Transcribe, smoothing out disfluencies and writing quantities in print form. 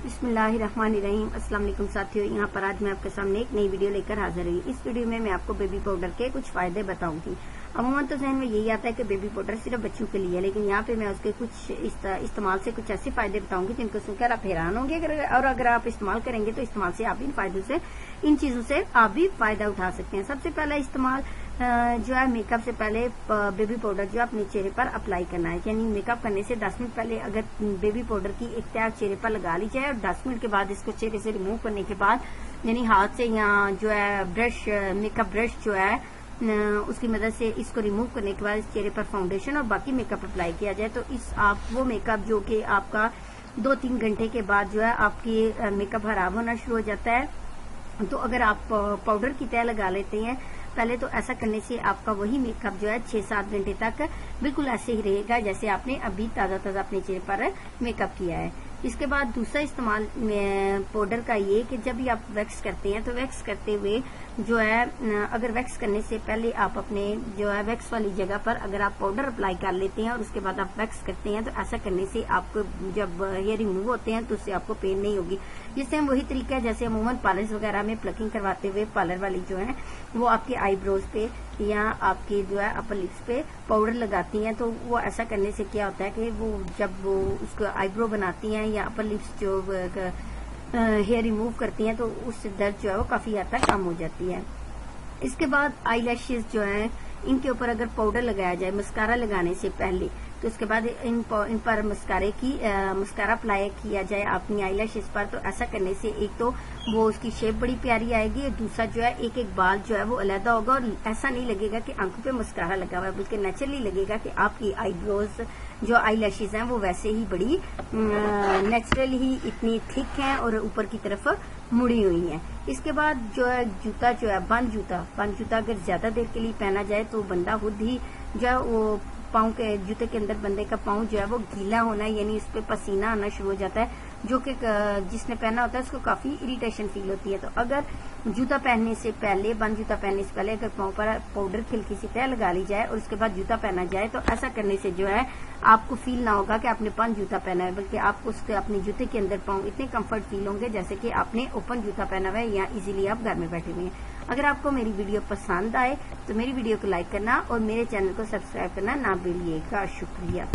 बिस्मिल्लाहिर्रहमानिर्रहीम। अस्सलाम वालेकुम साथियों, यहाँ पर आज मैं आपके सामने एक नई वीडियो लेकर हाजिर हुई। इस वीडियो में मैं आपको बेबी पाउडर के कुछ फायदे बताऊंगी। अमूमन तो जहन में यही आता है कि बेबी पाउडर सिर्फ बच्चों के लिए है, लेकिन यहाँ पे मैं उसके कुछ इस्तेमाल से कुछ ऐसे फायदे बताऊंगी जिनको सुनकर आप हैरान होंगे। और अगर आप इस्तेमाल करेंगे तो इस्तेमाल से आप इन फायदों से, इन चीजों से आप भी फायदा उठा सकते हैं। सबसे पहला इस्तेमाल जो है, मेकअप से पहले बेबी पाउडर जो अपने चेहरे पर अप्लाई करना है। यानी मेकअप करने से 10 मिनट पहले अगर बेबी पाउडर की एक तैयार चेहरे पर लगा ली जाए और 10 मिनट के बाद इसको चेहरे से रिमूव करने के बाद, यानी हाथ से या जो है ब्रश, मेकअप ब्रश जो है उसकी मदद से इसको रिमूव करने के बाद इस चेहरे पर फाउंडेशन और बाकी मेकअप अप्लाई किया जाए तो इस आप वो मेकअप जो कि आपका 2-3 घंटे के बाद जो है आपकी मेकअप खराब होना शुरू हो जाता है। तो अगर आप पाउडर की तह लगा लेते हैं पहले, तो ऐसा करने से आपका वही मेकअप जो है 6-7 घंटे तक बिल्कुल ऐसे ही रहेगा जैसे आपने अभी ताजा ताजा अपने चेहरे पर मेकअप किया है। इसके बाद दूसरा इस्तेमाल पाउडर का ये कि जब भी आप वैक्स करते हैं तो वैक्स करते हुए जो है, अगर वैक्स करने से पहले आप अपने जो है वैक्स वाली जगह पर अगर आप पाउडर अप्लाई कर लेते हैं और उसके बाद आप वैक्स करते हैं तो ऐसा करने से आपको जब ये रिमूव होते हैं तो उससे आपको पेन नहीं होगी। ये सेम वही तरीका है जैसे अमूमन पार्लर्स वगैरह में प्लकिंग करवाते हुए पार्लर वाली जो है वो आपके आईब्रोज पे या आपके जो है अपर लिप्स पे पाउडर लगाती हैं। तो वो ऐसा करने से क्या होता है कि वो जब वो उसको आईब्रो बनाती हैं या अपर लिप्स जो हेयर रिमूव करती हैं तो उससे दर्द जो है वो काफी हद तक कम हो जाती है। इसके बाद आई लैशेज जो है, इनके ऊपर अगर पाउडर लगाया जाए मस्कारा लगाने से पहले, तो उसके बाद इन पर मस्कारा अप्लाई किया जाए अपनी आई लैशेज पर, तो ऐसा करने से एक तो वो उसकी शेप बड़ी प्यारी आएगी और दूसरा जो है एक एक बाल जो है वो अलग होगा और ऐसा नहीं लगेगा कि आंखों पे मस्कारा लगा हुआ है, बल्कि नेचुरली लगेगा कि आपकी आईब्रोज जो आई लैशेज हैं वो वैसे ही बड़ी नेचुरली ही इतनी थिक हैं और ऊपर की तरफ मुड़ी हुई हैं। इसके बाद जो है जूता जो है, बंद जूता अगर ज्यादा देर के लिए पहना जाए तो बंदा खुद ही जो है वो पाँव के जूते के अंदर बंदे का पाँव जो है वो गीला होना, यानी उस पर पसीना आना शुरू हो जाता है, जो कि जिसने पहना होता है उसको काफी इरिटेशन फील होती है। तो अगर जूता पहनने से पहले, बंद जूता पहनने से पहले अगर पाँव पर पाउडर खिलकी सी तह लगा ली जाए और उसके बाद जूता पहना जाए तो ऐसा करने से जो है आपको फील ना होगा कि आपने बंद जूता पहना है, बल्कि आपको उसके अपने जूते के अंदर पाँव इतने कंफर्ट फील होंगे जैसे कि आपने ओपन जूता पहना हुआ है या इजीली आप घर में बैठे हुए हैं। अगर आपको मेरी वीडियो पसंद आए तो मेरी वीडियो को लाइक करना और मेरे चैनल को सब्सक्राइब करना ना भूलिएगा। शुक्रिया।